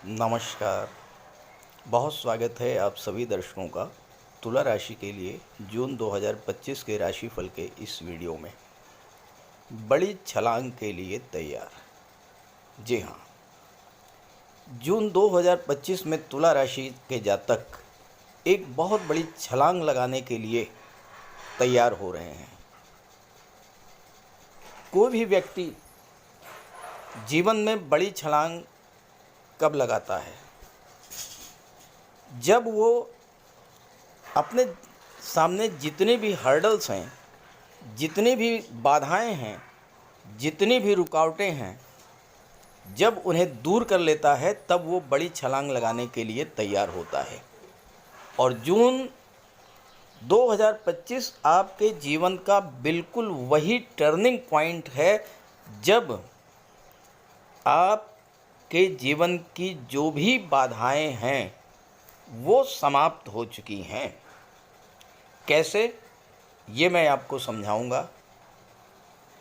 नमस्कार। बहुत स्वागत है आप सभी दर्शकों का तुला राशि के लिए जून 2025 के राशिफल के इस वीडियो में। बड़ी छलांग के लिए तैयार। जी हाँ, जून 2025 में तुला राशि के जातक एक बहुत बड़ी छलांग लगाने के लिए तैयार हो रहे हैं। कोई भी व्यक्ति जीवन में बड़ी छलांग कब लगाता है? जब वो अपने सामने जितने भी हर्डल्स हैं, जितनी भी बाधाएं हैं, जितनी भी रुकावटें हैं, जब उन्हें दूर कर लेता है तब वो बड़ी छलांग लगाने के लिए तैयार होता है। और जून 2025 आपके जीवन का बिल्कुल वही टर्निंग पॉइंट है जब आपके जीवन की जो भी बाधाएं हैं वो समाप्त हो चुकी हैं। कैसे, ये मैं आपको समझाऊंगा।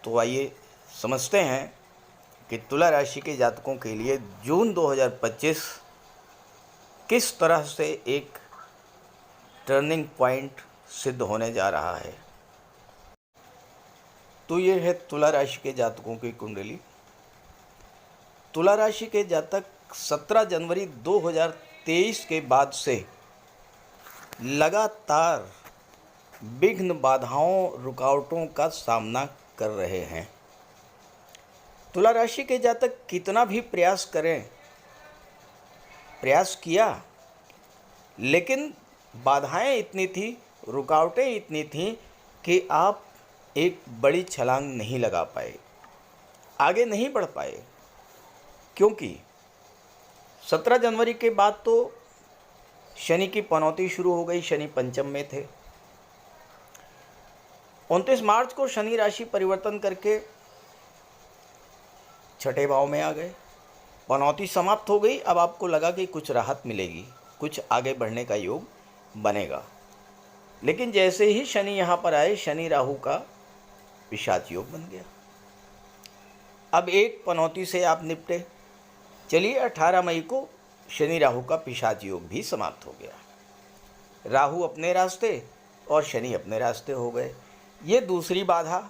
तो आइए समझते हैं कि तुला राशि के जातकों के लिए जून 2025 किस तरह से एक टर्निंग पॉइंट सिद्ध होने जा रहा है। तो ये है तुला राशि के जातकों की कुंडली। तुला राशि के जातक 17 जनवरी 2023 के बाद से लगातार विघ्न, बाधाओं, रुकावटों का सामना कर रहे हैं। तुला राशि के जातक कितना भी प्रयास करें, प्रयास किया, लेकिन बाधाएं इतनी थी, रुकावटें इतनी थीं कि आप एक बड़ी छलांग नहीं लगा पाए, आगे नहीं बढ़ पाए। क्योंकि 17 जनवरी के बाद तो शनि की पनौती शुरू हो गई। शनि पंचम में थे। 29 मार्च को शनि राशि परिवर्तन करके छठे भाव में आ गए। पनौती समाप्त हो गई। अब आपको लगा कि कुछ राहत मिलेगी, कुछ आगे बढ़ने का योग बनेगा। लेकिन जैसे ही शनि यहाँ पर आए, शनि राहु का पिशाच योग बन गया। अब एक पनौती से आप निपटे। चलिए, 18 मई को शनि राहु का पिशाच योग भी समाप्त हो गया। राहु अपने रास्ते और शनि अपने रास्ते हो गए। ये दूसरी बाधा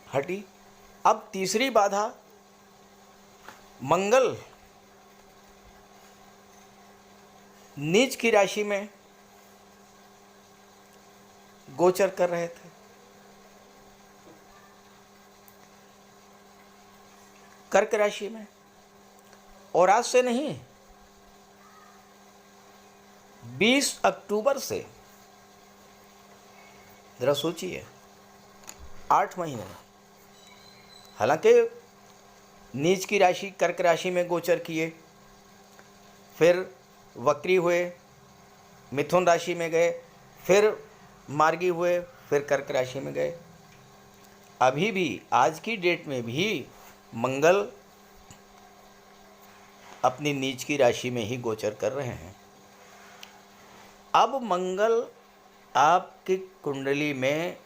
हटी। अब तीसरी बाधा, मंगल नीच की राशि में गोचर कर रहे थे। कर्क राशि में। और आज से नहीं, 20 अक्टूबर से, जरा सोचिए, 8 महीने। हालांकि नीच की राशि कर्क राशि में गोचर किए, फिर वक्री हुए, मिथुन राशि में गए, फिर मार्गी हुए, फिर कर्क राशि में गए। अभी भी, आज की डेट में भी मंगल अपनी नीच की राशि में ही गोचर कर रहे हैं। अब मंगल आपकी कुंडली में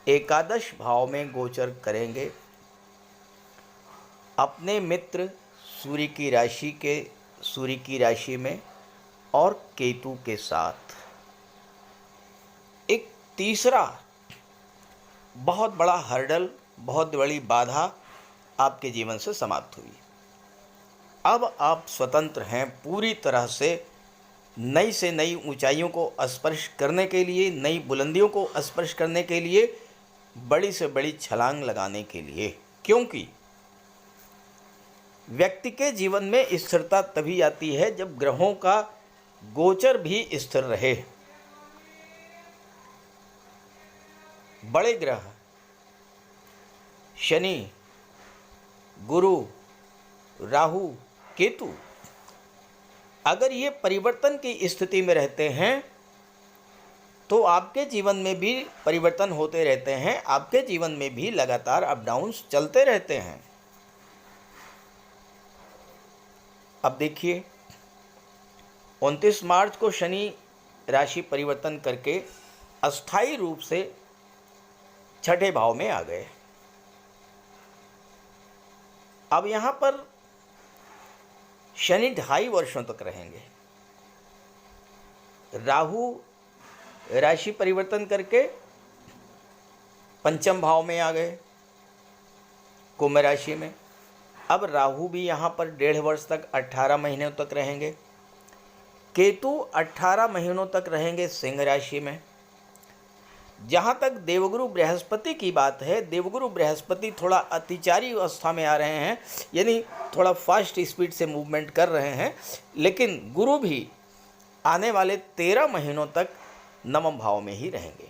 एकादश भाव में गोचर करेंगे, अपने मित्र सूर्य की राशि में और केतु के साथ। एक तीसरा बहुत बड़ा हर्डल, बहुत बड़ी बाधा आपके जीवन से समाप्त हुई। अब आप स्वतंत्र हैं पूरी तरह से, नई से नई ऊंचाइयों को स्पर्श करने के लिए, नई बुलंदियों को स्पर्श करने के लिए, बड़ी से बड़ी छलांग लगाने के लिए। क्योंकि व्यक्ति के जीवन में स्थिरता तभी आती है जब ग्रहों का गोचर भी स्थिर रहे। बड़े ग्रह शनि, गुरु, राहु, केतु अगर ये परिवर्तन की स्थिति में रहते हैं तो आपके जीवन में भी परिवर्तन होते रहते हैं, आपके जीवन में भी लगातार अप डाउन्स चलते रहते हैं। अब देखिए, 29 मार्च को शनि राशि परिवर्तन करके अस्थायी रूप से छठे भाव में आ गए। अब यहाँ पर शनि 2.5 वर्षों तक रहेंगे। राहु राशि परिवर्तन करके पंचम भाव में आ गए, कुंभ राशि में। अब राहु भी यहाँ पर 1.5 वर्ष तक 18 महीनों तक रहेंगे। केतु 18 महीनों तक रहेंगे सिंह राशि में। जहाँ तक देवगुरु बृहस्पति की बात है, देवगुरु बृहस्पति थोड़ा अतिचारी अवस्था में आ रहे हैं, यानी थोड़ा फास्ट स्पीड से मूवमेंट कर रहे हैं, लेकिन गुरु भी आने वाले 13 महीनों तक नवम भाव में ही रहेंगे।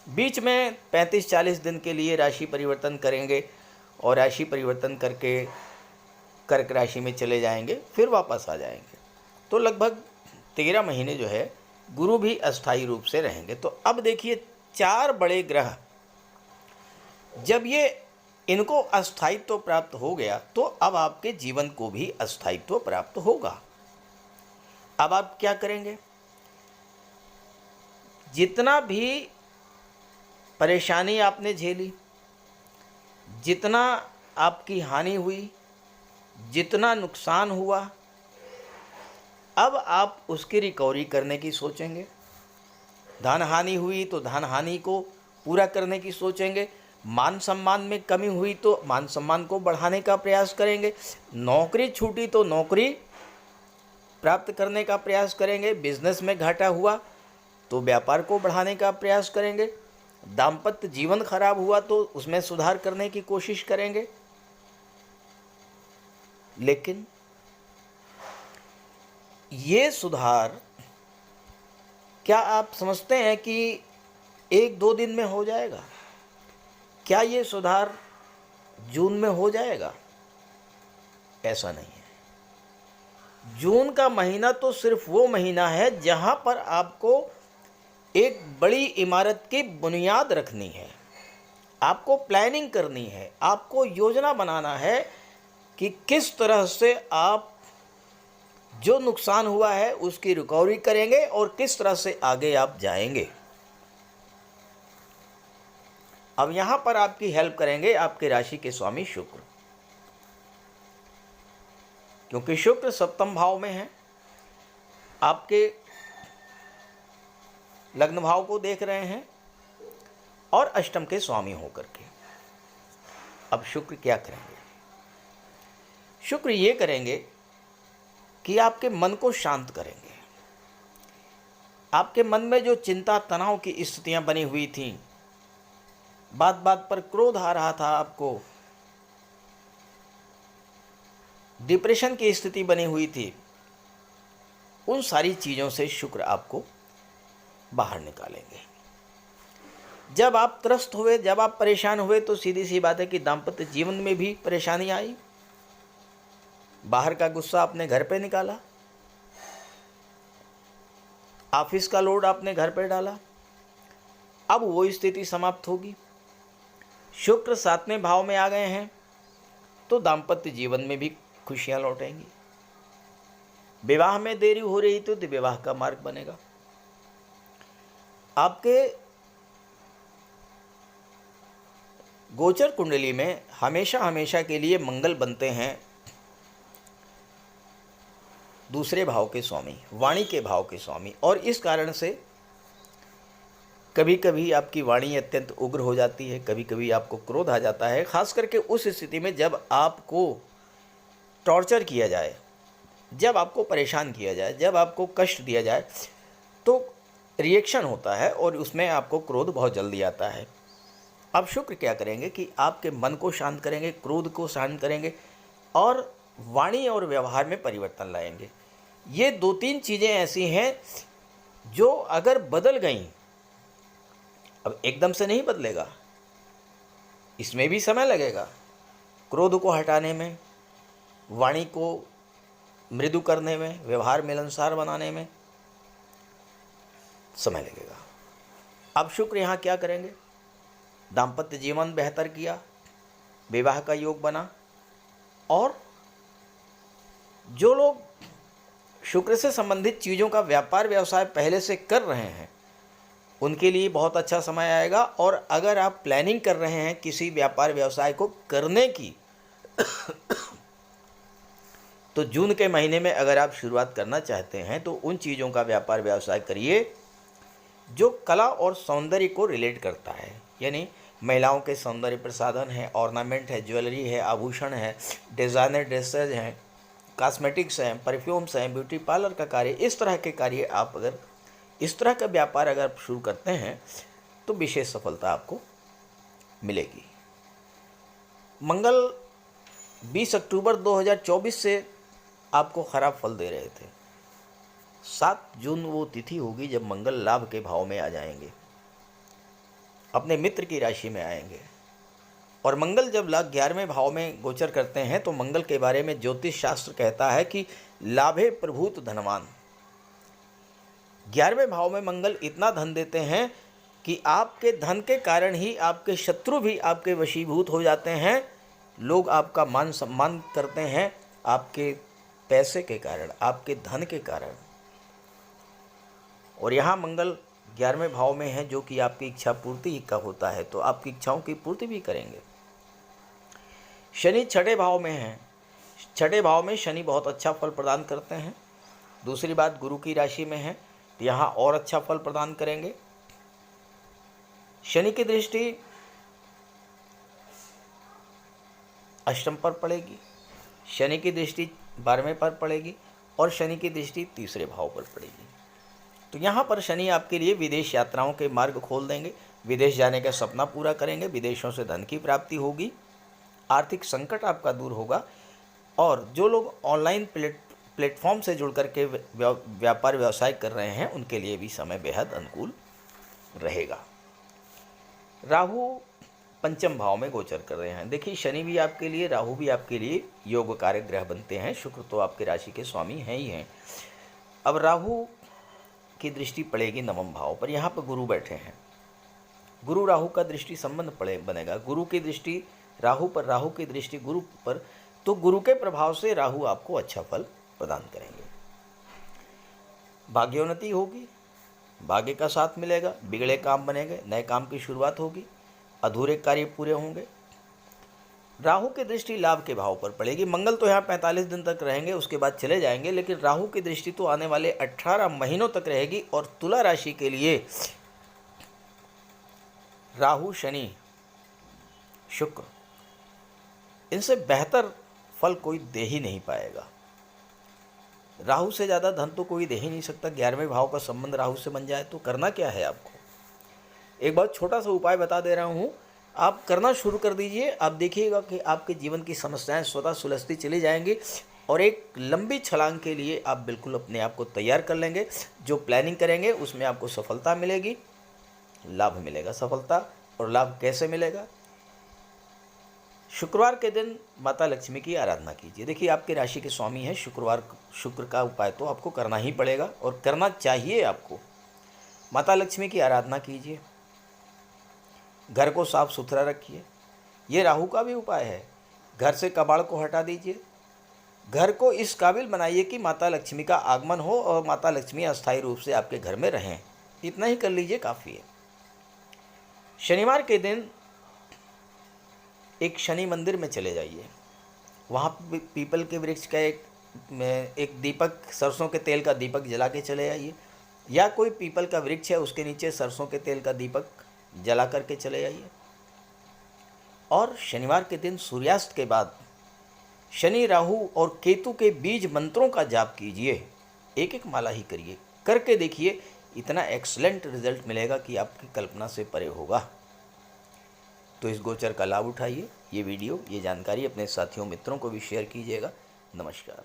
बीच में 35-40 दिन के लिए राशि परिवर्तन करेंगे और राशि परिवर्तन करके कर्क राशि में चले जाएंगे, फिर वापस आ जाएंगे। तो लगभग 13 महीने जो है गुरु भी अस्थायी रूप से रहेंगे। तो अब देखिए 4 बड़े ग्रह जब ये इनको अस्थायित्व प्राप्त हो गया, तो अब आपके जीवन को भी अस्थायित्व प्राप्त होगा। अब आप क्या करेंगे? जितना भी परेशानी आपने झेली, जितना आपकी हानि हुई, जितना नुकसान हुआ, अब आप उसकी रिकवरी करने की सोचेंगे। धन हानि हुई तो धन हानि को पूरा करने की सोचेंगे। मान सम्मान में कमी हुई तो मान सम्मान को बढ़ाने का प्रयास करेंगे। नौकरी छूटी तो नौकरी प्राप्त करने का प्रयास करेंगे। बिजनेस में घाटा हुआ तो व्यापार को बढ़ाने का प्रयास करेंगे। दाम्पत्य जीवन खराब हुआ तो उसमें सुधार करने की कोशिश करेंगे। लेकिन ये सुधार क्या आप समझते हैं कि 1-2 दिन में हो जाएगा? क्या ये सुधार जून में हो जाएगा? ऐसा नहीं है। जून का महीना तो सिर्फ वो महीना है जहां पर आपको एक बड़ी इमारत की बुनियाद रखनी है, आपको प्लानिंग करनी है, आपको योजना बनाना है कि किस तरह से आप जो नुकसान हुआ है उसकी रिकवरी करेंगे और किस तरह से आगे आप जाएंगे। अब यहां पर आपकी हेल्प करेंगे आपके राशि के स्वामी शुक्र, क्योंकि शुक्र सप्तम भाव में है, आपके लग्न भाव को देख रहे हैं और अष्टम के स्वामी होकर के। अब शुक्र क्या करेंगे? शुक्र ये करेंगे कि आपके मन को शांत करेंगे। आपके मन में जो चिंता तनाव की स्थितियां बनी हुई थीं, बात बात पर क्रोध आ रहा था, आपको डिप्रेशन की स्थिति बनी हुई थी, उन सारी चीज़ों से शुक्र आपको बाहर निकालेंगे। जब आप त्रस्त हुए, जब आप परेशान हुए, तो सीधी सी बात है कि दाम्पत्य जीवन में भी परेशानी आई, बाहर का गुस्सा आपने घर पे निकाला, ऑफिस का लोड आपने घर पे डाला। अब वो स्थिति समाप्त होगी। शुक्र 7वें भाव में आ गए हैं तो दाम्पत्य जीवन में भी खुशियां लौटेंगी। विवाह में देरी हो रही तो विवाह का मार्ग बनेगा। आपके गोचर कुंडली में हमेशा हमेशा के लिए मंगल बनते हैं दूसरे भाव के स्वामी, वाणी के भाव के स्वामी, और इस कारण से कभी कभी आपकी वाणी अत्यंत उग्र हो जाती है, कभी कभी आपको क्रोध आ जाता है। खास करके उस स्थिति में जब आपको टॉर्चर किया जाए, जब आपको परेशान किया जाए, जब आपको कष्ट दिया जाए, तो रिएक्शन होता है और उसमें आपको क्रोध बहुत जल्दी आता है। अब शुक्र क्या करेंगे कि आपके मन को शांत करेंगे, क्रोध को शांत करेंगे और वाणी और व्यवहार में परिवर्तन लाएंगे। ये 2-3 चीज़ें ऐसी हैं जो अगर बदल गईं, अब एकदम से नहीं बदलेगा, इसमें भी समय लगेगा। क्रोध को हटाने में, वाणी को मृदु करने में, व्यवहार मिलनसार बनाने में समय लगेगा। अब शुक्र यहाँ क्या करेंगे? दाम्पत्य जीवन बेहतर किया, विवाह का योग बना, और जो लोग शुक्र से संबंधित चीज़ों का व्यापार व्यवसाय पहले से कर रहे हैं उनके लिए बहुत अच्छा समय आएगा। और अगर आप प्लानिंग कर रहे हैं किसी व्यापार व्यवसाय को करने की तो जून के महीने में अगर आप शुरुआत करना चाहते हैं तो उन चीज़ों का व्यापार व्यवसाय करिए जो कला और सौंदर्य को रिलेट करता है, यानी महिलाओं के सौंदर्य प्रसाधन है, ऑर्नामेंट है, ज्वेलरी है, आभूषण है, डिज़ाइनर ड्रेसेज हैं, कॉस्मेटिक्स हैं, परफ्यूम्स हैं, ब्यूटी पार्लर का कार्य, इस तरह के कार्य आप अगर इस तरह का व्यापार अगर शुरू करते हैं तो विशेष सफलता आपको मिलेगी। मंगल 20 अक्टूबर 2024 से आपको खराब फल दे रहे थे। 7 जून वो तिथि होगी जब मंगल लाभ के भाव में आ जाएंगे, अपने मित्र की राशि में आएंगे। और मंगल जब 11वें भाव में गोचर करते हैं तो मंगल के बारे में ज्योतिष शास्त्र कहता है कि लाभे प्रभूत धनवान। 11वें भाव में मंगल इतना धन देते हैं कि आपके धन के कारण ही आपके शत्रु भी आपके वशीभूत हो जाते हैं। लोग आपका मान सम्मान करते हैं आपके पैसे के कारण, आपके धन के कारण। और यहाँ मंगल 11वें भाव में है जो कि आपकी इच्छा पूर्ति का होता है, तो आपकी इच्छाओं की पूर्ति भी करेंगे। शनि 6ठे भाव में है। 6ठे भाव में शनि बहुत अच्छा फल प्रदान करते हैं। दूसरी बात, गुरु की राशि में है तो यहाँ और अच्छा फल प्रदान करेंगे। शनि की दृष्टि अष्टम पर पड़ेगी, शनि की दृष्टि 12वें पर पड़ेगी और शनि की दृष्टि तीसरे भाव पर पड़ेगी। तो यहाँ पर शनि आपके लिए विदेश यात्राओं के मार्ग खोल देंगे, विदेश जाने का सपना पूरा करेंगे, विदेशों से धन की प्राप्ति होगी, आर्थिक संकट आपका दूर होगा। और जो लोग ऑनलाइन प्लेटफॉर्म से जुड़ करके व्यापार व्यवसाय कर रहे हैं उनके लिए भी समय बेहद अनुकूल रहेगा। राहु पंचम भाव में गोचर कर रहे हैं। देखिए, शनि भी आपके लिए, राहु भी आपके लिए योग कारक ग्रह बनते हैं। शुक्र तो आपके राशि के स्वामी हैं ही हैं। अब राहु की दृष्टि पड़ेगी 9वें भाव पर, यहाँ पर गुरु बैठे हैं। गुरु राहु का दृष्टि संबंध बनेगा। गुरु की दृष्टि राहु पर, राहु की दृष्टि गुरु पर, तो गुरु के प्रभाव से राहु आपको अच्छा फल प्रदान करेंगे। भाग्योन्नति होगी, भाग्य का साथ मिलेगा, बिगड़े काम बनेंगे, नए काम की शुरुआत होगी, अधूरे कार्य पूरे होंगे। राहु की दृष्टि लाभ के भाव पर पड़ेगी। मंगल तो यहाँ 45 दिन तक रहेंगे, उसके बाद चले जाएंगे, लेकिन राहु की दृष्टि तो आने वाले 18 महीनों तक रहेगी। और तुला राशि के लिए राहु, शनि, शुक्र, इनसे बेहतर फल कोई दे ही नहीं पाएगा। राहु से ज़्यादा धन तो कोई दे ही नहीं सकता। 11वें भाव का संबंध राहु से बन जाए तो करना क्या है आपको, एक बहुत छोटा सा उपाय बता दे रहा हूँ, आप करना शुरू कर दीजिए। आप देखिएगा कि आपके जीवन की समस्याएं स्वतः सुलझती चली जाएंगी और एक लंबी छलांग के लिए आप बिल्कुल अपने आप को तैयार कर लेंगे। जो प्लानिंग करेंगे उसमें आपको सफलता मिलेगी, लाभ मिलेगा। सफलता और लाभ कैसे मिलेगा? शुक्रवार के दिन माता लक्ष्मी की आराधना कीजिए। देखिए, आपके राशि के स्वामी हैं शुक्रवार, शुक्र का उपाय तो आपको करना ही पड़ेगा और करना चाहिए आपको। माता लक्ष्मी की आराधना कीजिए, घर को साफ सुथरा रखिए। ये राहु का भी उपाय है। घर से कबाड़ को हटा दीजिए, घर को इस काबिल बनाइए कि माता लक्ष्मी का आगमन हो और माता लक्ष्मी अस्थायी रूप से आपके घर में रहें। इतना ही कर लीजिए, काफ़ी है। शनिवार के दिन एक शनि मंदिर में चले जाइए, वहाँ पीपल के वृक्ष का एक दीपक, सरसों के तेल का दीपक जला के चले आइए, या कोई पीपल का वृक्ष है उसके नीचे सरसों के तेल का दीपक जला करके चले आइए। और शनिवार के दिन सूर्यास्त के बाद शनि, राहु और केतु के बीज मंत्रों का जाप कीजिए। एक एक माला ही करिए, करके देखिए, इतना एक्सलेंट रिजल्ट मिलेगा कि आपकी कल्पना से परे होगा। तो इस गोचर का लाभ उठाइए। ये वीडियो, ये जानकारी अपने साथियों मित्रों को भी शेयर कीजिएगा। नमस्कार।